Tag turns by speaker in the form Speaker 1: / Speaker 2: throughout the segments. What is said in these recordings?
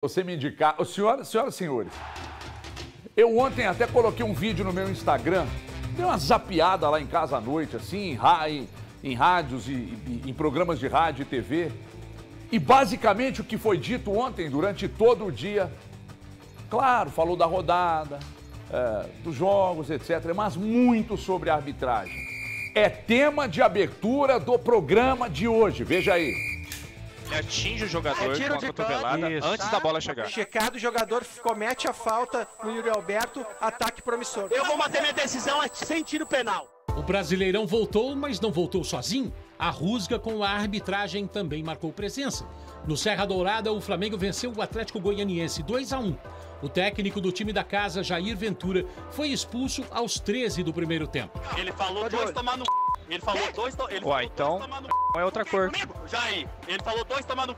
Speaker 1: Você me indicar... Senhoras e senhores, eu ontem até coloquei um vídeo no meu Instagram, dei uma zapeada lá em casa à noite, assim, em rádios e em programas de rádio e TV. E basicamente o que foi dito ontem, durante todo o dia, claro, falou da rodada, dos jogos, etc., mas muito sobre a arbitragem. É tema de abertura do programa de hoje, veja aí.
Speaker 2: Ele atinge o jogador com a cotovelada antes da bola chegar.
Speaker 3: Checado, o jogador comete a falta no Yuri Alberto, ataque promissor.
Speaker 4: Eu vou manter minha decisão sem tiro penal.
Speaker 5: O Brasileirão voltou, mas não voltou sozinho. A rusga com a arbitragem também marcou presença. No Serra Dourada, o Flamengo venceu o Atlético Goianiense 2-1. O técnico do time da casa, Jair Ventura, foi expulso aos 13 do primeiro tempo.
Speaker 4: Ele falou dois tomar no... Ele falou dois tomar no...
Speaker 2: Ué, então é outra cor.
Speaker 4: Jair, ele falou dois tomar no...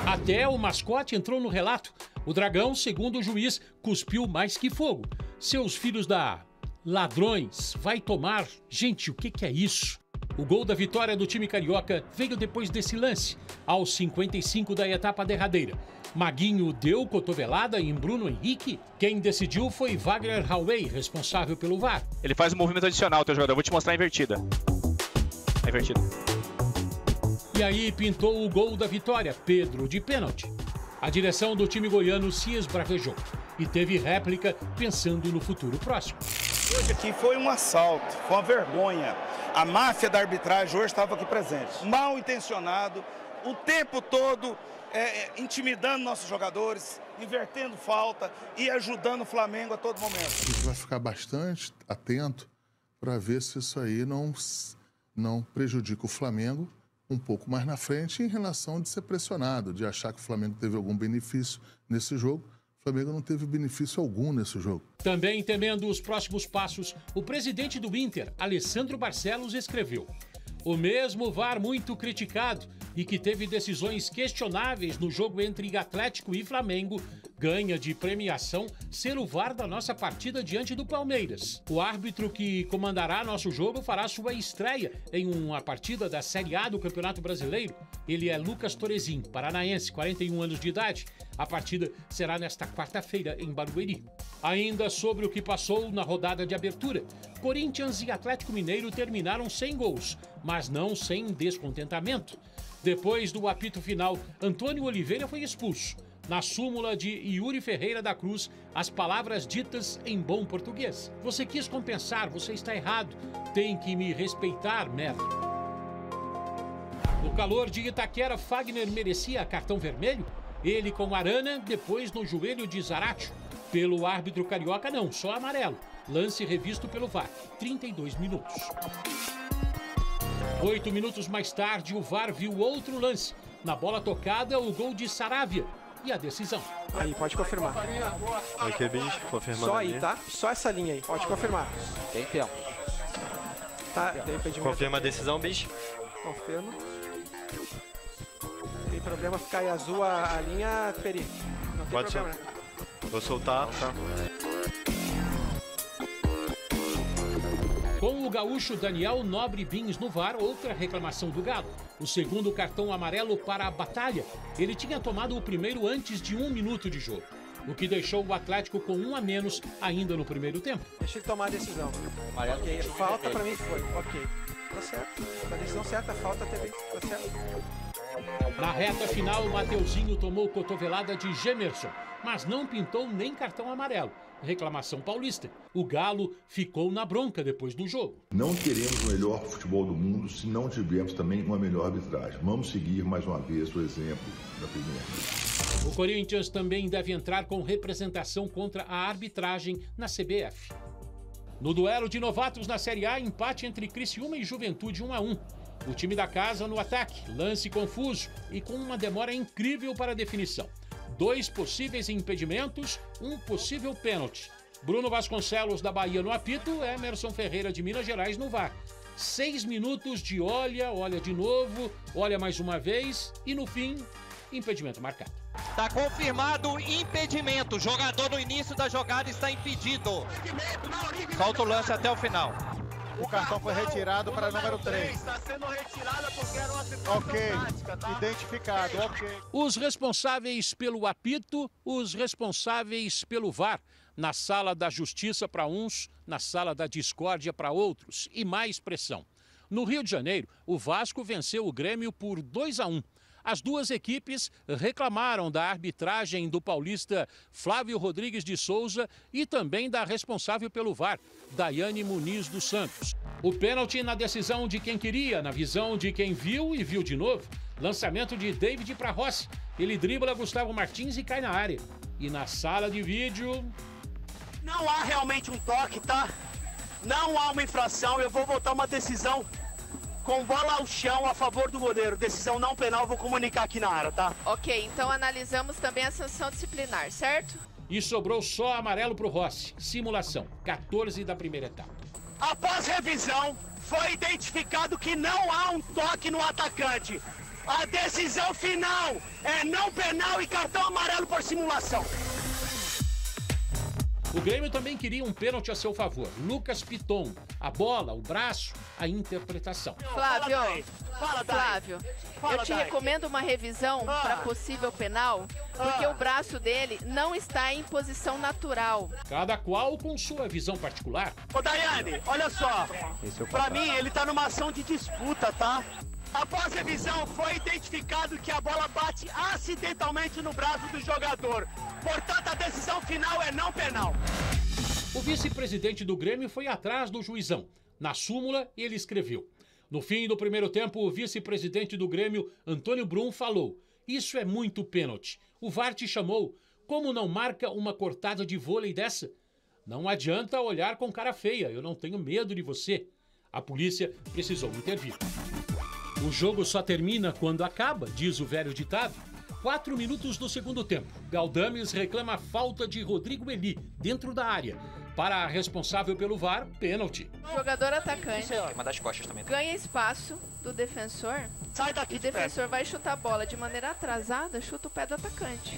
Speaker 5: Até o mascote entrou no relato. O Dragão, segundo o juiz, cuspiu mais que fogo. Seus filhos da... ladrões, vai tomar... Gente, o que é isso? O gol da vitória do time carioca veio depois desse lance, aos 55 da etapa derradeira. Maguinho deu cotovelada em Bruno Henrique. Quem decidiu foi Wagner Hauei, responsável pelo VAR.
Speaker 2: Ele faz um movimento adicional, teu jogador. Eu vou te mostrar a invertida. A invertida.
Speaker 5: E aí pintou o gol da vitória, Pedro, de pênalti. A direção do time goiano se esbravejou e teve réplica pensando no futuro próximo.
Speaker 6: Hoje aqui foi um assalto, foi uma vergonha. A máfia da arbitragem hoje estava aqui presente. Mal intencionado, o tempo todo intimidando nossos jogadores, invertendo falta e ajudando o Flamengo a todo momento.
Speaker 7: A gente vai ficar bastante atento para ver se isso aí não prejudica o Flamengo um pouco mais na frente em relação de ser pressionado, de achar que o Flamengo teve algum benefício nesse jogo. O Flamengo não teve benefício algum nesse jogo.
Speaker 5: Também temendo os próximos passos, o presidente do Inter, Alessandro Barcelos, escreveu: o mesmo VAR muito criticado e que teve decisões questionáveis no jogo entre Atlético e Flamengo, ganha de premiação ser o VAR da nossa partida diante do Palmeiras. O árbitro que comandará nosso jogo fará sua estreia em uma partida da Série A do Campeonato Brasileiro. Ele é Lucas Torezin, paranaense, 41 anos de idade. A partida será nesta quarta-feira em Barueri. Ainda sobre o que passou na rodada de abertura, Corinthians e Atlético Mineiro terminaram sem gols, mas não sem descontentamento. Depois do apito final, Antônio Oliveira foi expulso. Na súmula de Yuri Ferreira da Cruz, as palavras ditas em bom português: você quis compensar, você está errado, tem que me respeitar, merda. No calor de Itaquera, Fagner merecia cartão vermelho? Ele com Arana, depois no joelho de Zaratio. Pelo árbitro carioca não, só amarelo. Lance revisto pelo VAR, 32 minutos. 8 minutos mais tarde, o VAR viu outro lance. Na bola tocada, o gol de Saravia e a decisão.
Speaker 3: Aí, pode confirmar.
Speaker 8: Aqui, bicho, confirmando.
Speaker 3: Só aí, tá? Só essa linha aí, pode confirmar.
Speaker 8: Tem tempo.
Speaker 3: Tá, tem impedimento.
Speaker 8: Confirma a decisão, bicho.
Speaker 3: Confirma. Tem problema ficar em azul a linha, Peri. Não tem
Speaker 8: Pode
Speaker 3: problema,
Speaker 8: ser.
Speaker 3: né?
Speaker 8: Vou soltar. Tá.
Speaker 5: Com o gaúcho Daniel Nobre Bins no VAR, outra reclamação do Galo. O segundo cartão amarelo para a batalha. Ele tinha tomado o primeiro antes de 1 minuto de jogo, o que deixou o Atlético com 1 a menos ainda no primeiro tempo.
Speaker 3: Deixa ele tomar a decisão. Ok, falta pra mim foi. Ok. Tá certo. A decisão certa, a falta teve. Tá certo.
Speaker 5: Na reta final, Mateuzinho tomou cotovelada de Gemerson, mas não pintou nem cartão amarelo. Reclamação paulista. O Galo ficou na bronca depois do jogo.
Speaker 9: Não teremos o melhor futebol do mundo se não tivermos também uma melhor arbitragem. Vamos seguir mais uma vez o exemplo da Premier League.
Speaker 5: O Corinthians também deve entrar com representação contra a arbitragem na CBF. No duelo de novatos na Série A, empate entre Criciúma e Juventude 1-1. O time da casa no ataque, lance confuso e com uma demora incrível para a definição. 2 possíveis impedimentos, 1 possível pênalti. Bruno Vasconcelos da Bahia no apito, Emerson Ferreira de Minas Gerais no VAR. 6 minutos de olha de novo, olha mais uma vez e no fim, impedimento marcado.
Speaker 10: Tá confirmado impedimento. O jogador no início da jogada está impedido.
Speaker 2: Solta o lance até o final.
Speaker 11: O cartão foi retirado para número 3.
Speaker 4: Está sendo retirada porque era uma situação tática, tá?
Speaker 11: Identificado, ok.
Speaker 5: Os responsáveis pelo apito, os responsáveis pelo VAR. Na sala da justiça para uns, na sala da discórdia para outros. E mais pressão. No Rio de Janeiro, o Vasco venceu o Grêmio por 2-1. As duas equipes reclamaram da arbitragem do paulista Flávio Rodrigues de Souza e também da responsável pelo VAR, Daiane Muniz dos Santos. O pênalti na decisão de quem queria, na visão de quem viu e viu de novo. Lançamento de David para Rossi. Ele dribla Gustavo Martins e cai na área. E na sala de vídeo...
Speaker 4: Não há realmente um toque, tá? Não há uma infração, eu vou votar uma decisão com bola ao chão a favor do goleiro. Decisão não penal, vou comunicar aqui na área, tá?
Speaker 12: Ok, então analisamos também a sanção disciplinar, certo?
Speaker 5: E sobrou só amarelo pro Rossi. Simulação, 14 da primeira etapa.
Speaker 4: Após revisão, foi identificado que não há um toque no atacante. A decisão final é não penal e cartão amarelo por simulação.
Speaker 5: O Grêmio também queria um pênalti a seu favor. Lucas Piton, a bola, o braço, a interpretação.
Speaker 12: Flávio, eu te recomendo uma revisão para possível penal, porque o braço dele não está em posição natural.
Speaker 5: Cada qual com sua visão particular.
Speaker 4: Ô Daiane, olha só, pra mim ele tá numa ação de disputa, tá? Após revisão, foi identificado que a bola bate acidentalmente no braço do jogador. Portanto, a decisão final é não penal.
Speaker 5: O vice-presidente do Grêmio foi atrás do juizão. Na súmula, ele escreveu. No fim do primeiro tempo, o vice-presidente do Grêmio, Antônio Brum, falou: "Isso é muito pênalti. O VAR te chamou. Como não marca uma cortada de vôlei dessa? Não adianta olhar com cara feia. Eu não tenho medo de você." A polícia precisou intervir. O jogo só termina quando acaba, diz o velho ditado. 4 minutos do segundo tempo. Galdames reclama a falta de Rodrigo Eli dentro da área. Para a responsável pelo VAR, pênalti.
Speaker 12: O jogador atacante
Speaker 10: das costas também.
Speaker 12: ganha espaço do defensor.
Speaker 4: Sai daqui,
Speaker 12: e o defensor vai chutar a bola de maneira atrasada, chuta o pé do atacante.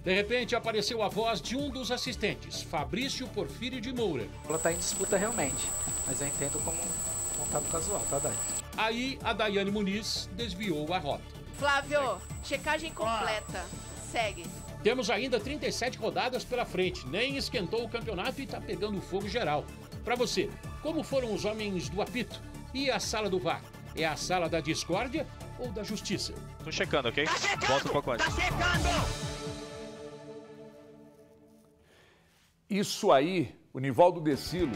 Speaker 5: De repente apareceu a voz de um dos assistentes, Fabrício Porfírio de Moura.
Speaker 13: Ela está em disputa realmente, mas eu entendo como um contato casual, tá, Dai?
Speaker 5: Aí a Daiane Muniz desviou a rota.
Speaker 12: Flávio, checagem completa. Segue.
Speaker 5: Temos ainda 37 rodadas pela frente. Nem esquentou o campeonato e tá pegando fogo geral. Para você, como foram os homens do apito? E a sala do VAR? É a sala da discórdia ou da justiça?
Speaker 2: Tô checando, ok? Volta um pouco antes.
Speaker 4: Tá checando!
Speaker 1: Isso aí, o Nivaldo Decilo,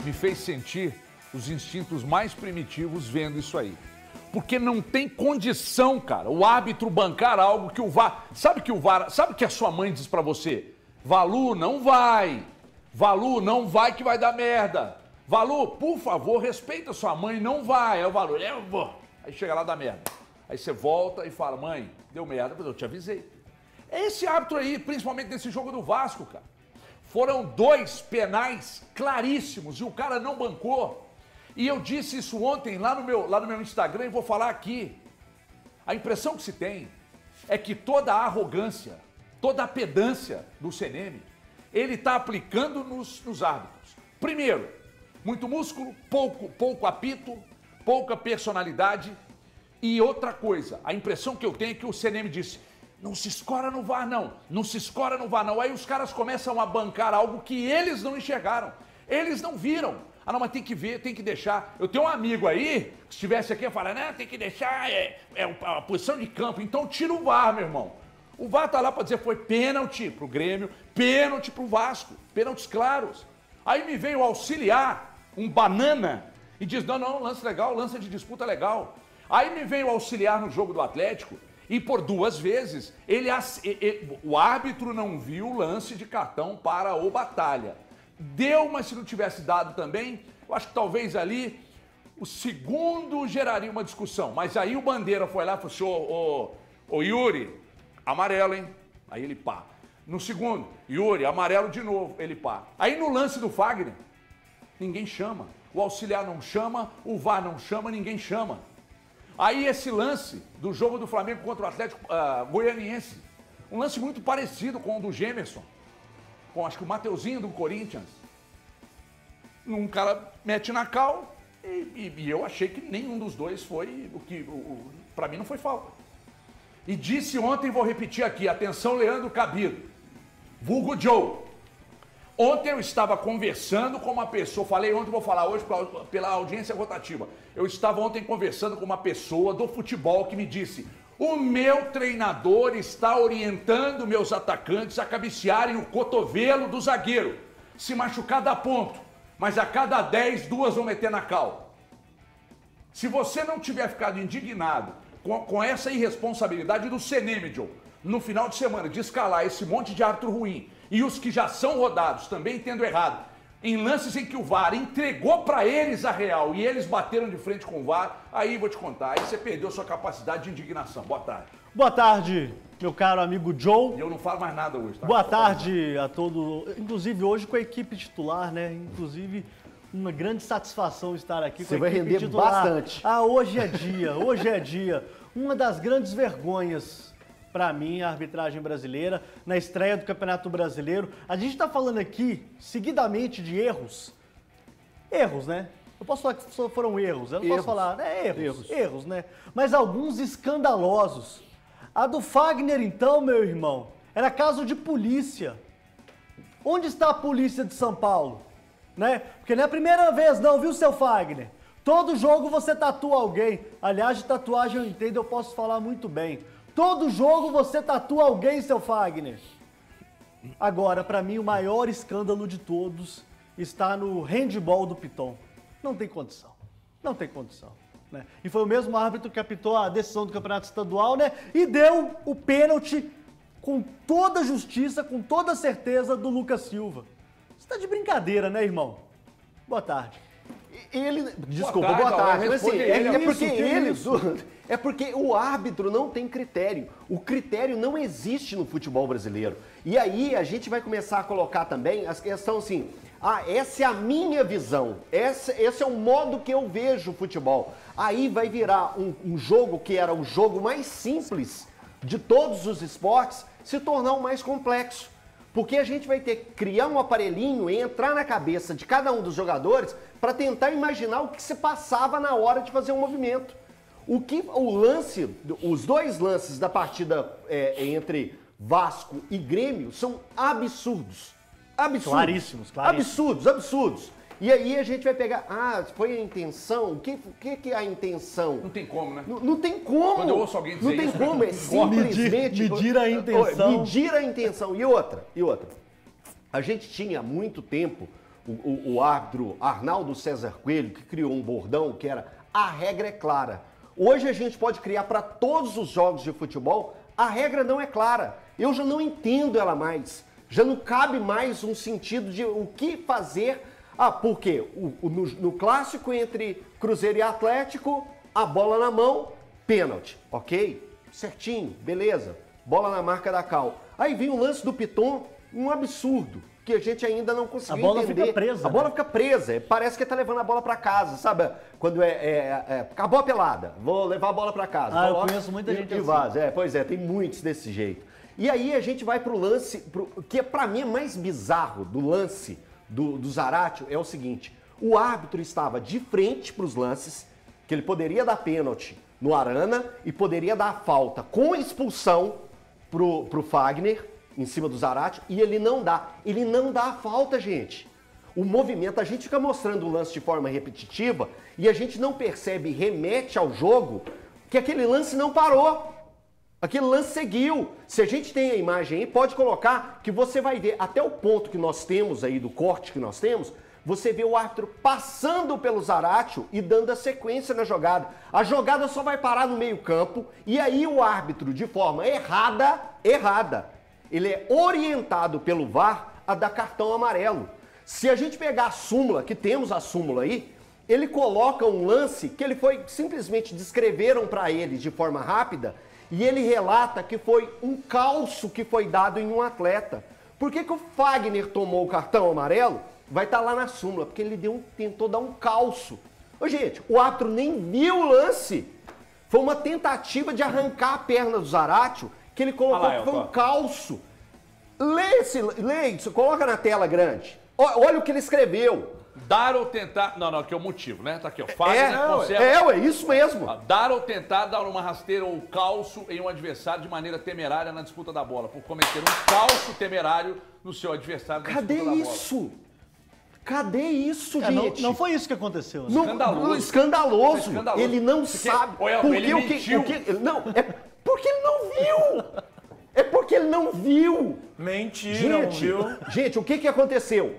Speaker 1: me fez sentir os instintos mais primitivos vendo isso aí. Porque não tem condição, cara, o árbitro bancar algo que o VAR... Sabe que a sua mãe diz pra você? Valu, não vai. Valu, não vai que vai dar merda. Valu, por favor, respeita sua mãe, não vai. Aí o Valu, eu vou. Aí chega lá, dá merda. Aí você volta e fala, mãe, deu merda, mas eu te avisei. É esse árbitro aí, principalmente nesse jogo do Vasco, cara. Foram 2 penais claríssimos e o cara não bancou. E eu disse isso ontem lá no meu Instagram e vou falar aqui. A impressão que se tem é que toda a arrogância, toda a pedância do CNM, ele está aplicando nos árbitros. Primeiro, muito músculo, pouco apito, pouca personalidade. E outra coisa, a impressão que eu tenho é que o CNM disse, não se escora no VAR não, não se escora no VAR não. Aí os caras começam a bancar algo que eles não enxergaram, eles não viram. Ah, não, mas tem que ver, tem que deixar. Eu tenho um amigo aí, que estivesse aqui, eu falo, né, tem que deixar, a posição de campo. Então tira o VAR, meu irmão. O VAR tá lá para dizer, foi pênalti pro Grêmio, pênalti pro Vasco, pênaltis claros. Aí me veio auxiliar, um banana, e diz, não, lance legal, lance de disputa legal. Aí me veio auxiliar no jogo do Atlético, e por 2 vezes, o árbitro não viu o lance de cartão para o Batalha. Deu, mas se não tivesse dado também, eu acho que talvez ali o segundo geraria uma discussão. Mas aí o Bandeira foi lá e falou assim, ô Yuri, amarelo, hein? Aí ele pá. No segundo, Yuri, amarelo de novo, ele pá. Aí no lance do Fagner, ninguém chama. O auxiliar não chama, o VAR não chama, ninguém chama. Aí esse lance do jogo do Flamengo contra o Atlético Goianiense, um lance muito parecido com o do Gemerson, com acho que o Mateuzinho do Corinthians. Um cara mete na cal e eu achei que nenhum dos dois foi o que... Pra mim não foi falta. E disse ontem, vou repetir aqui, atenção Leandro Cabido, vulgo Joe. Ontem eu estava conversando com uma pessoa, falei ontem, vou falar hoje pela audiência rotativa. Eu estava ontem conversando com uma pessoa do futebol que me disse: o meu treinador está orientando meus atacantes a cabecearem o cotovelo do zagueiro. Se machucar dá ponto, mas a cada 10, 2 vão meter na cal. Se você não tiver ficado indignado com essa irresponsabilidade do Senemidjon no final de semana de escalar esse monte de árbitro ruim e os que já são rodados também tendo errado, em lances em que o VAR entregou para eles a real e eles bateram de frente com o VAR, aí vou te contar, aí você perdeu sua capacidade de indignação. Boa tarde.
Speaker 14: Boa tarde, meu caro amigo Joe.
Speaker 1: E eu não falo mais nada hoje, tá?
Speaker 14: Boa tarde a todos, inclusive hoje com a equipe titular, né? Inclusive uma grande satisfação estar aqui com a equipe titular.
Speaker 15: Você vai render bastante.
Speaker 14: Hoje é dia, hoje é dia. Uma das grandes vergonhas para mim, a arbitragem brasileira, na estreia do Campeonato Brasileiro. A gente está falando aqui, seguidamente, de erros. Erros, né? Eu posso falar que foram erros, eu não posso falar, erros, né? Mas alguns escandalosos. A do Fagner, então, meu irmão, era caso de polícia. Onde está a polícia de São Paulo? Né? Porque não é a primeira vez não, viu, seu Fagner? Todo jogo você tatua alguém. Aliás, de tatuagem eu entendo, eu posso falar muito bem. Todo jogo você tatua alguém, seu Fagner. Agora, pra mim, o maior escândalo de todos está no handball do Piton. Não tem condição. Não tem condição. Né? E foi o mesmo árbitro que apitou a decisão do Campeonato Estadual, né? E deu o pênalti com toda a justiça, com toda a certeza do Lucas Silva. Você tá de brincadeira, né, irmão? Boa tarde.
Speaker 15: Desculpa, boa tarde. Mas, assim, é porque o árbitro não tem critério. O critério não existe no futebol brasileiro. E aí a gente vai começar a colocar também as questões assim, essa é a minha visão, esse é o modo que eu vejo o futebol. Aí vai virar um jogo que era o jogo mais simples de todos os esportes, se tornar o mais complexo. Porque a gente vai ter que criar um aparelhinho e entrar na cabeça de cada um dos jogadores para tentar imaginar o que se passava na hora de fazer um movimento. Os dois lances da partida entre Vasco e Grêmio são absurdos.
Speaker 14: Claríssimos.
Speaker 15: Absurdos. E aí a gente vai pegar, foi a intenção? O que é a intenção?
Speaker 1: Não tem como, né?
Speaker 15: Não tem como.
Speaker 1: Quando eu ouço alguém dizer
Speaker 15: isso... Não tem como, é simplesmente...
Speaker 14: Medir a intenção.
Speaker 15: Medir a intenção. E outra. A gente tinha há muito tempo o árbitro Arnaldo César Coelho, que criou um bordão que era a regra é clara. Hoje a gente pode criar para todos os jogos de futebol, a regra não é clara. Eu já não entendo ela mais. Já não cabe mais um sentido de o que fazer... porque no clássico entre Cruzeiro e Atlético, a bola na mão, pênalti, ok? Certinho, beleza, bola na marca da cal. Aí vem o lance do Piton, um absurdo, que a gente ainda não conseguiu entender.
Speaker 14: A bola fica presa.
Speaker 15: A bola fica presa, parece que tá levando a bola pra casa, sabe? Quando acabou a pelada, vou levar a bola pra casa.
Speaker 14: Eu conheço muita gente assim.
Speaker 15: Vaza. Pois é, tem muitos desse jeito. E aí a gente vai pro lance, que pra mim é mais bizarro do lance do Zaratio, é o seguinte: o árbitro estava de frente para os lances, que ele poderia dar pênalti no Arana e poderia dar falta com expulsão pro Fagner, em cima do Zaratio, e ele não dá a falta, gente. O movimento, a gente fica mostrando o lance de forma repetitiva e a gente não percebe, remete ao jogo, que aquele lance não parou. Aquele lance seguiu. Se a gente tem a imagem aí, pode colocar que você vai ver até o ponto que nós temos aí, do corte que nós temos, você vê o árbitro passando pelo Zaratio e dando a sequência na jogada. A jogada só vai parar no meio-campo e aí o árbitro, de forma errada, ele é orientado pelo VAR a dar cartão amarelo. Se a gente pegar a súmula, que temos a súmula aí, ele coloca um lance que ele foi, simplesmente descreveram para ele de forma rápida, e ele relata que foi um calço que foi dado em um atleta. Por que o Fagner tomou o cartão amarelo? Vai estar lá na súmula, porque ele tentou dar um calço. Ô, gente, o árbitro nem viu o lance. Foi uma tentativa de arrancar a perna do Zaratio, que ele colocou que foi um calço. Lê isso, coloca na tela grande. Olha o que ele escreveu.
Speaker 1: Dar ou tentar... Não, aqui é o motivo, né? Tá aqui, ó. Fagner
Speaker 15: ué, isso mesmo.
Speaker 1: Dar ou tentar dar uma rasteira ou calço em um adversário de maneira temerária na disputa da bola. Por cometer um calço temerário no seu adversário na disputa da bola.
Speaker 15: Cadê isso, gente?
Speaker 14: Não foi isso que aconteceu.
Speaker 15: Né? Escandaloso. Ele não sabe.
Speaker 1: Ele mentiu.
Speaker 15: Não, é porque ele não viu. É porque ele não viu.
Speaker 16: Mentira,
Speaker 15: Gente, o que aconteceu?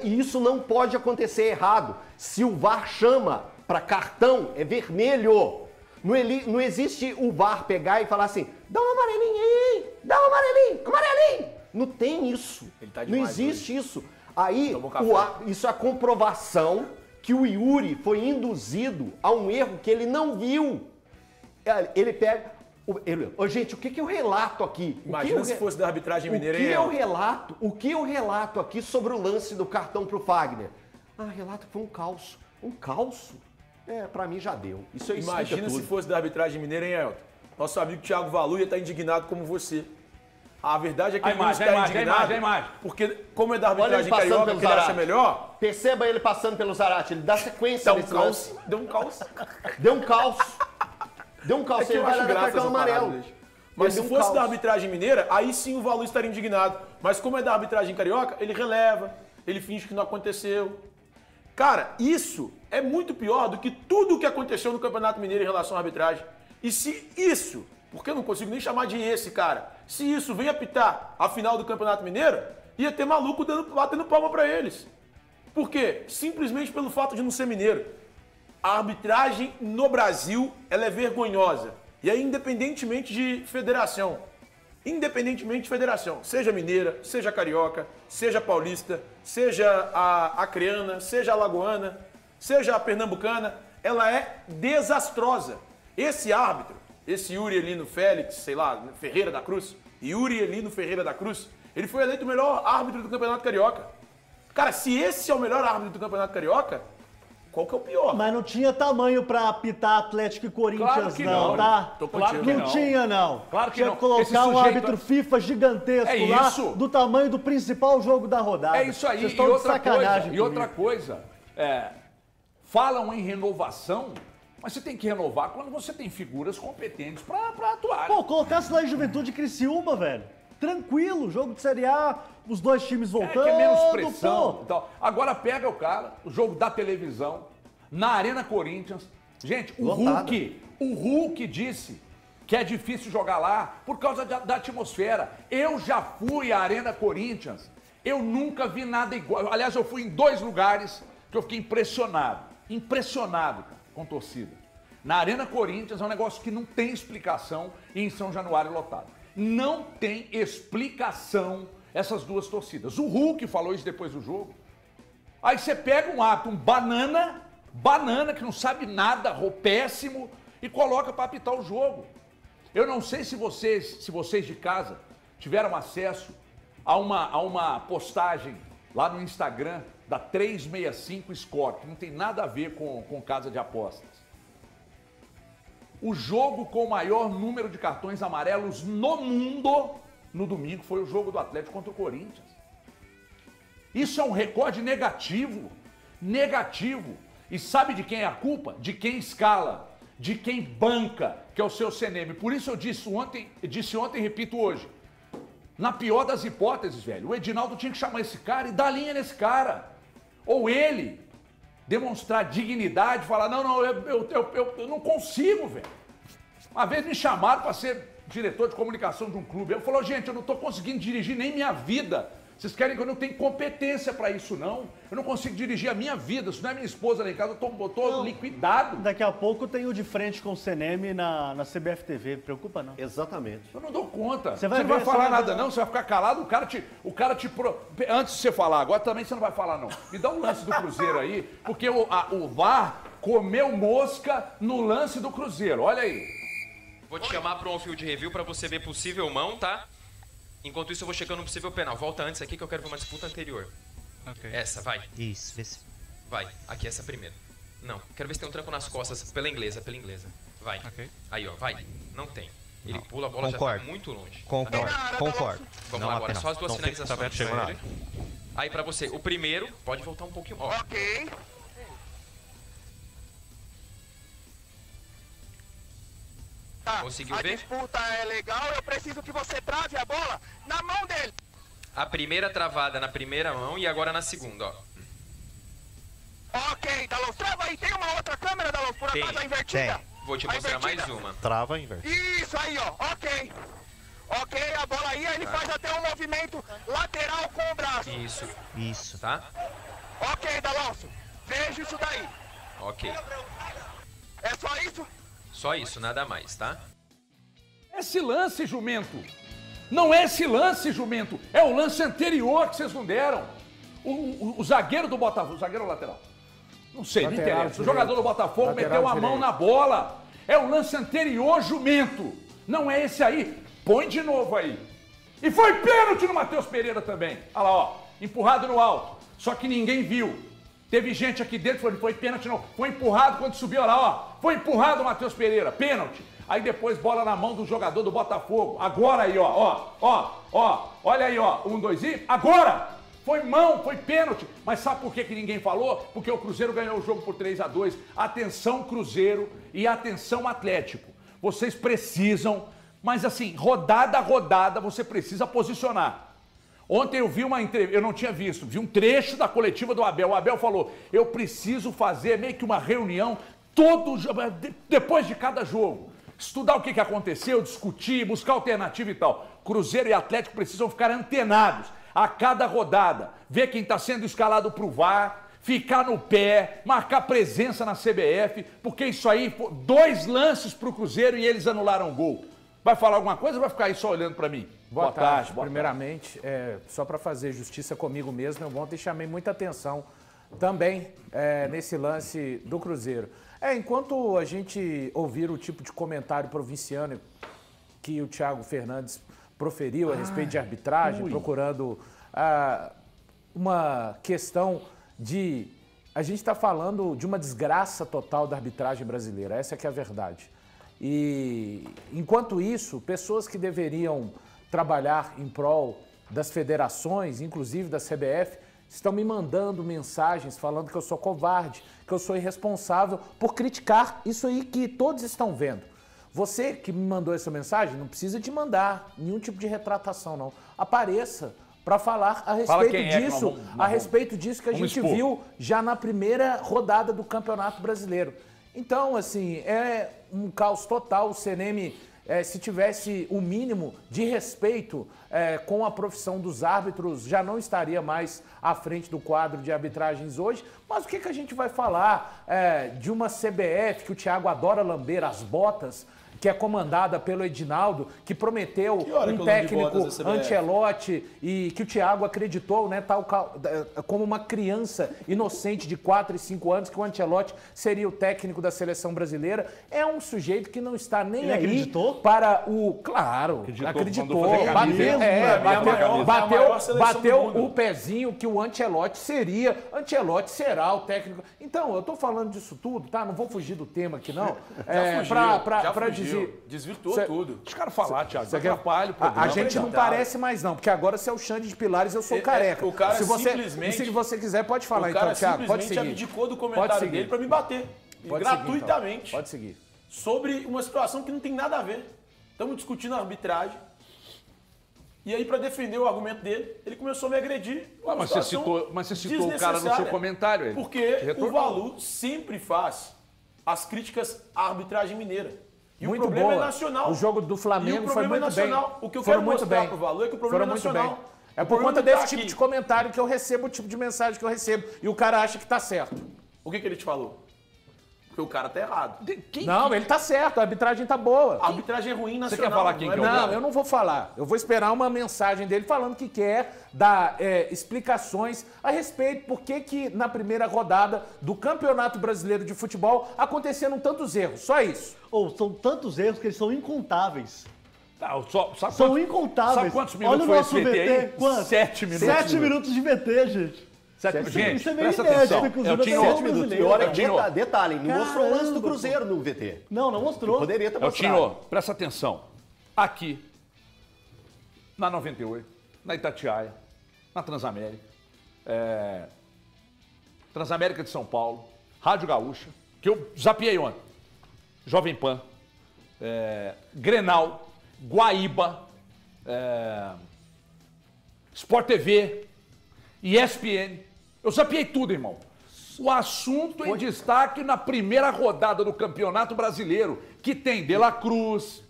Speaker 15: E isso não pode acontecer errado. Se o VAR chama para cartão, é vermelho. Não existe o VAR pegar e falar assim, dá um amarelinho aí, dá um amarelinho. Não tem isso. Não existe isso. Aí, isso é a comprovação que o Yuri foi induzido a um erro que ele não viu. Ele pega... gente, o que eu relato aqui?
Speaker 16: Imagina se fosse da arbitragem mineira.
Speaker 15: O que eu relato aqui sobre o lance do cartão pro Fagner? Relato que foi um calço. Um calço? Pra mim já deu. Isso
Speaker 16: Imagina se fosse da arbitragem mineira, hein, Elton? Nosso amigo Thiago Valu ia estar indignado como você. A verdade é que ele não está indignado, porque como é da arbitragem carioca, que ele acha melhor...
Speaker 15: Perceba ele passando pelo Zarate, ele dá sequência nesse lance.
Speaker 16: Deu um calço.
Speaker 15: Deu um calço, ele vai lá dar cartão amarelo.
Speaker 16: Mas se fosse da arbitragem mineira, aí sim o Valu estaria indignado. Mas como é da arbitragem carioca, ele releva, ele finge que não aconteceu. Cara, isso é muito pior do que tudo o que aconteceu no Campeonato Mineiro em relação à arbitragem. E se isso... Porque eu não consigo nem chamar de cara. Se isso vem apitar a final do Campeonato Mineiro, ia ter maluco batendo palma pra eles. Por quê? Simplesmente pelo fato de não ser mineiro. A arbitragem no Brasil, ela é vergonhosa. E é independentemente de federação. Seja mineira, seja carioca, seja paulista, seja a acreana, seja a alagoana, seja a pernambucana, ela é desastrosa. Esse árbitro, esse Yuri Elino Félix, Ferreira da Cruz, ele foi eleito o melhor árbitro do Campeonato Carioca. Cara, se esse é o melhor árbitro do Campeonato Carioca, qual que é o pior?
Speaker 14: Mas não tinha tamanho pra apitar Atlético e Corinthians,
Speaker 1: claro que não,
Speaker 14: tá?
Speaker 1: Claro que
Speaker 14: não tinha, não.
Speaker 1: Claro que
Speaker 14: tinha
Speaker 1: não.
Speaker 14: Que colocar um árbitro FIFA gigantesco lá, do tamanho do principal jogo da rodada.
Speaker 1: É isso aí.
Speaker 14: Vocês estão de sacanagem.
Speaker 1: E outra coisa, falam em renovação, mas você tem que renovar quando você tem figuras competentes pra atuar.
Speaker 14: Pô, colocasse lá em Juventude e Criciúma, velho. Tranquilo, jogo de Série A, os dois times voltando.
Speaker 1: Que é menos pressão. Então, agora pega o cara, o jogo da televisão, na Arena Corinthians. Gente, o Hulk disse que é difícil jogar lá por causa da atmosfera. Eu já fui à Arena Corinthians, eu nunca vi nada igual. Aliás, eu fui em 2 lugares que eu fiquei impressionado, cara, com torcida. Na Arena Corinthians é um negócio que não tem explicação e em São Januário lotado. Não tem explicação essas duas torcidas. O Hulk falou isso depois do jogo. Aí você pega um árbitro, um banana que não sabe nada, péssimo, e coloca para apitar o jogo. Eu não sei se vocês de casa tiveram acesso a uma postagem lá no Instagram da 365 Score, que não tem nada a ver com casa de apostas. O jogo com o maior número de cartões amarelos no mundo, no domingo, foi o jogo do Atlético contra o Corinthians. Isso é um recorde negativo. E sabe de quem é a culpa? De quem escala, de quem banca, que é o seu CNM. Por isso eu disse ontem e repito hoje. Na pior das hipóteses, velho, o Edinaldo tinha que chamar esse cara e dar linha nesse cara. Ou ele demonstrar dignidade, falar, não, eu não consigo, velho. Uma vez me chamaram para ser diretor de comunicação de um clube. Eu falei, gente, eu não estou conseguindo dirigir nem minha vida. Vocês querem que eu não tenha competência para isso, não? Eu não consigo dirigir a minha vida. Se não é minha esposa lá em casa, eu tô liquidado.
Speaker 14: Daqui a pouco tem o de frente com o CNM na CBF TV. Preocupa, não.
Speaker 15: Exatamente.
Speaker 1: Eu não dou conta.
Speaker 14: Você
Speaker 1: não vai falar nada, não. Você vai ficar calado. Antes de você falar, agora também você não vai falar, não. Me dá um lance do Cruzeiro aí, porque o VAR comeu mosca no lance do Cruzeiro. Olha aí.
Speaker 2: Vou te chamar para um field review para você ver possível mão, tá? Enquanto isso, eu vou chegando no possível penal. Volta antes aqui que eu quero ver uma disputa anterior. Ok. Essa, vai.
Speaker 17: Isso, vê se...
Speaker 2: Vai, aqui, essa primeira. Não, quero ver se tem um tranco nas costas. Pela inglesa. Vai. Ok. Aí, ó, vai. Não tem. Ele pula, a bola já tá muito longe.
Speaker 17: Concordo.
Speaker 2: Vamos lá agora, só as duas finalizações. Aí pra você, o primeiro, pode voltar um pouquinho. Ó.
Speaker 4: Ok. Tá,
Speaker 2: conseguiu
Speaker 4: a
Speaker 2: ver?
Speaker 4: disputa é legal, eu preciso que você trave a bola na mão dele.
Speaker 2: A primeira travada na primeira mão e agora na segunda, ó.
Speaker 4: Ok, Dalon, trava aí, tem uma outra câmera, Dalon, por acaso a invertida?
Speaker 2: Vou te mostrar mais uma.
Speaker 8: Trava e inverte.
Speaker 4: Isso aí, ó, ok. Ok, a bola aí, ele faz até um movimento lateral com o braço.
Speaker 2: Isso.
Speaker 8: Isso.
Speaker 2: Tá?
Speaker 4: Ok, Dalonso, veja isso daí.
Speaker 2: Ok.
Speaker 4: É só isso?
Speaker 2: Só isso, nada mais, tá?
Speaker 1: Esse lance, jumento. Não é esse lance, jumento. É o lance anterior que vocês não deram. O zagueiro do Botafogo, o zagueiro lateral. Não sei, não interessa. O jogador do Botafogo meteu a mão na bola. É o lance anterior, jumento. Não é esse aí. Põe de novo aí. E foi pênalti no Matheus Pereira também. Olha lá, ó. Empurrado no alto. Só que ninguém viu. Teve gente aqui dentro que falou, foi pênalti não. Foi empurrado quando subiu, olha lá, ó. Foi empurrado o Matheus Pereira, pênalti. Aí depois bola na mão do jogador do Botafogo. Agora aí, ó. Olha aí, ó. 1, 2 e... Agora! Foi mão, foi pênalti. Mas sabe por que ninguém falou? Porque o Cruzeiro ganhou o jogo por 3-2. Atenção, Cruzeiro, e atenção, Atlético. Vocês precisam, mas assim, rodada a rodada, você precisa posicionar. Ontem eu vi uma entrevista, eu não tinha visto, vi um trecho da coletiva do Abel. O Abel falou, eu preciso fazer meio que uma reunião depois de cada jogo. Estudar o que aconteceu, discutir, buscar alternativa e tal. Cruzeiro e Atlético precisam ficar antenados a cada rodada. Ver quem está sendo escalado para o VAR, ficar no pé, marcar presença na CBF, porque isso aí, 2 lances para o Cruzeiro e eles anularam o gol. Vai falar alguma coisa ou vai ficar aí só olhando para mim?
Speaker 17: Boa tarde. Primeiramente, só para fazer justiça comigo mesmo, eu ontem chamei muita atenção também nesse lance do Cruzeiro. Enquanto a gente ouvir o tipo de comentário provinciano que o Thiago Fernandes proferiu a respeito de arbitragem, procurando uma questão de... A gente está falando de uma desgraça total da arbitragem brasileira, essa que é a verdade. E, enquanto isso, pessoas que deveriam trabalhar em prol das federações, inclusive da CBF, estão me mandando mensagens falando que eu sou covarde, que eu sou irresponsável por criticar isso aí que todos estão vendo. Você que me mandou essa mensagem, não precisa de mandar nenhum tipo de retratação, não. Apareça para falar a respeito disso, a respeito disso que a gente viu já na primeira rodada do Campeonato Brasileiro. Então, assim, é um caos total. O CNM, se tivesse o mínimo de respeito com a profissão dos árbitros, já não estaria mais à frente do quadro de arbitragens hoje. Mas o que a gente vai falar de uma CBF que o Thiago adora lamber as botas, que é comandada pelo Edinaldo, que prometeu um técnico Ancelotti e que o Thiago acreditou, né, como uma criança inocente de 4 e 5 anos, que o Ancelotti seria o técnico da seleção brasileira. É um sujeito que não está nem aí
Speaker 14: acreditou?
Speaker 17: Para o... Claro, acreditou. Bateu o pezinho que o Ancelotti seria. Ancelotti será o técnico. Então, eu estou falando disso tudo, tá? Não vou fugir do tema aqui, não. Para dizer...
Speaker 16: Desvirtuou tudo.
Speaker 1: Deixa o cara falar, Thiago. Você atrapalha o programa.
Speaker 17: A gente não parece mais, não, porque agora você é o Xande de Pilares, eu sou o careca.
Speaker 16: O cara
Speaker 17: se você quiser, pode falar, então, Thiago. Pode seguir.
Speaker 16: O cara simplesmente abdicou do comentário dele para me bater. Gratuitamente.
Speaker 17: Então. Pode seguir.
Speaker 16: Sobre uma situação que não tem nada a ver. Estamos discutindo a arbitragem. E aí, para defender o argumento dele, ele começou a me agredir.
Speaker 1: Mas você citou o cara no seu comentário. Ele.
Speaker 16: Porque o Valu sempre faz as críticas à arbitragem mineira. E
Speaker 17: muito
Speaker 16: o problema
Speaker 17: boa.
Speaker 16: é nacional.
Speaker 17: O jogo do Flamengo foi muito bem.
Speaker 16: O que eu quero mostrar pro Valu é que o problema é nacional.
Speaker 17: É por conta desse tipo de comentário que eu recebo, o tipo de mensagem que eu recebo. E o cara acha que tá certo.
Speaker 16: O que ele te falou? Porque o cara tá errado.
Speaker 17: Não, ele tá certo, a arbitragem tá boa.
Speaker 16: A arbitragem é ruim nacional.
Speaker 1: Você quer falar quem que é o cara?
Speaker 17: Não, eu não vou falar. Eu vou esperar uma mensagem dele falando que quer dar explicações a respeito por que na primeira rodada do Campeonato Brasileiro de Futebol aconteceram tantos erros. Só isso.
Speaker 14: São tantos erros que eles são incontáveis.
Speaker 1: São
Speaker 14: incontáveis.
Speaker 1: Sabe quantos minutos foi esse VT aí?
Speaker 14: Quanto?
Speaker 1: 7 minutos.
Speaker 14: 7 minutos de VT, gente.
Speaker 1: Gente,
Speaker 14: isso é meio
Speaker 1: presta
Speaker 14: inédito,
Speaker 1: atenção.
Speaker 14: inclusive.
Speaker 15: 7 minutos. Pior é que, detalhe, não mostrou o lance do Cruzeiro no VT.
Speaker 14: Não mostrou.
Speaker 15: Poderia ter mostrado.
Speaker 1: Tinho, presta atenção. Aqui, na 98, na Itatiaia, na Transamérica, Transamérica de São Paulo, Rádio Gaúcha, que eu zapiei ontem, Jovem Pan, Grenal, Guaíba, Sport TV, ESPN. Eu zapiei tudo, irmão. O assunto em destaque na primeira rodada do Campeonato Brasileiro, que tem De La Cruz,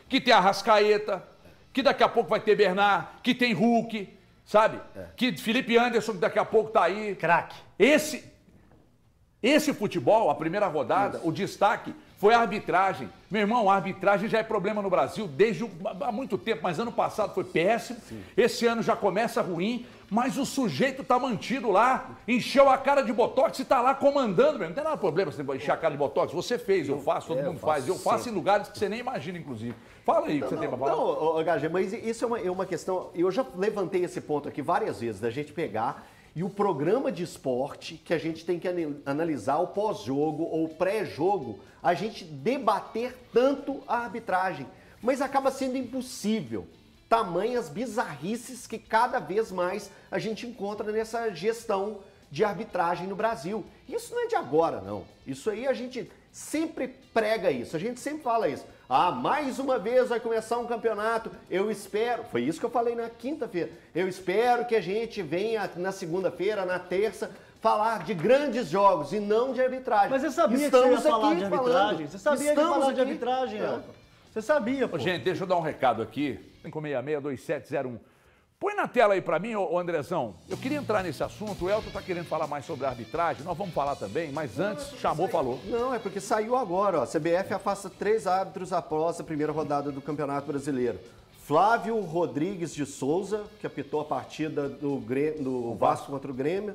Speaker 1: que tem Arrascaeta, que daqui a pouco vai ter Bernard, que tem Hulk, sabe? Que Felipe Anderson, que daqui a pouco tá aí.
Speaker 14: Craque.
Speaker 1: Esse futebol, a primeira rodada, o destaque foi a arbitragem. Meu irmão, a arbitragem já é problema no Brasil há muito tempo, mas ano passado foi péssimo. Sim. Esse ano já começa ruim, mas o sujeito tá mantido lá, encheu a cara de botox e tá lá comandando, meu. Não tem nada de problema você encher a cara de botox. Você fez, eu faço, todo mundo faz. Eu faço em lugares que você nem imagina, inclusive. Fala aí o que você tem pra falar.
Speaker 15: Não, HG, mas isso é uma questão... Eu já levantei esse ponto aqui várias vezes, da gente pegar... E o programa de esporte que a gente tem que analisar o pós-jogo ou pré-jogo, a gente debater tanto a arbitragem. Mas acaba sendo impossível. Tamanhas bizarrices que cada vez mais a gente encontra nessa gestão de arbitragem no Brasil. Isso não é de agora, não. Isso aí a gente sempre prega isso, a gente sempre fala isso. Ah, mais uma vez vai começar um campeonato, eu espero, foi isso que eu falei na quinta-feira, eu espero que a gente venha na segunda-feira, na terça, falar de grandes jogos e não de arbitragem.
Speaker 14: Mas você sabia que você ia falar de arbitragem? Você sabia que ia falar de arbitragem, Elton? Você sabia, pô.
Speaker 1: Gente, deixa eu dar um recado aqui, 566-2701. Põe na tela aí pra mim, ô Andrezão. Eu queria entrar nesse assunto, o Elton tá querendo falar mais sobre a arbitragem, nós vamos falar também, mas antes, falou.
Speaker 15: Não, é porque saiu agora, ó. A CBF afasta 3 árbitros após a primeira rodada do Campeonato Brasileiro. Flávio Rodrigues de Souza, que apitou a partida do Vasco contra o Grêmio.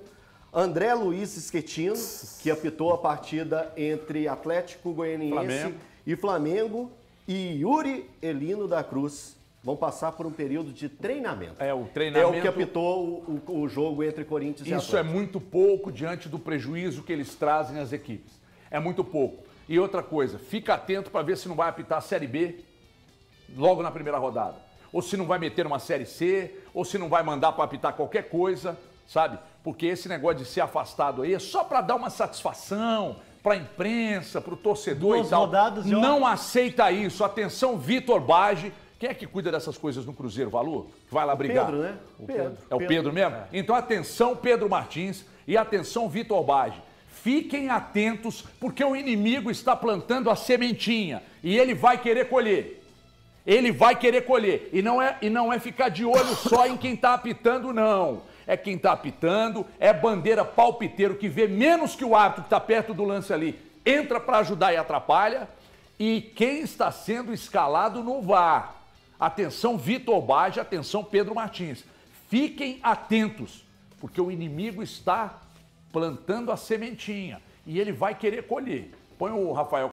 Speaker 15: André Luiz Schettino, que apitou a partida entre Atlético Goianiense e Flamengo. E Yuri Elino da Cruz. Vão passar por um período de treinamento.
Speaker 1: O treinamento...
Speaker 15: É o que apitou o jogo entre Corinthians e Atlético.
Speaker 1: Isso é muito pouco diante do prejuízo que eles trazem às equipes. É muito pouco. E outra coisa, fica atento para ver se não vai apitar a Série B logo na primeira rodada. Ou se não vai meter uma Série C, ou se não vai mandar para apitar qualquer coisa, sabe? Porque esse negócio de ser afastado aí é só para dar uma satisfação para a imprensa, para o torcedor e tal. Não aceita isso. Atenção, Vitor Bage. Quem é que cuida dessas coisas no Cruzeiro, Valor? Que vai lá brigar?
Speaker 15: Pedro, né?
Speaker 1: É o Pedro mesmo? Então, atenção, Pedro Martins, e atenção, Vitor Bage. Fiquem atentos, porque o inimigo está plantando a sementinha e ele vai querer colher. Ele vai querer colher. E não é ficar de olho só em quem está apitando, não. É quem está apitando, é bandeira palpiteiro que vê menos que o árbitro que está perto do lance ali, entra para ajudar e atrapalha. E quem está sendo escalado no VAR. Atenção, Vitor Bage, atenção, Pedro Martins. Fiquem atentos, porque o inimigo está plantando a sementinha e ele vai querer colher. Põe o Rafael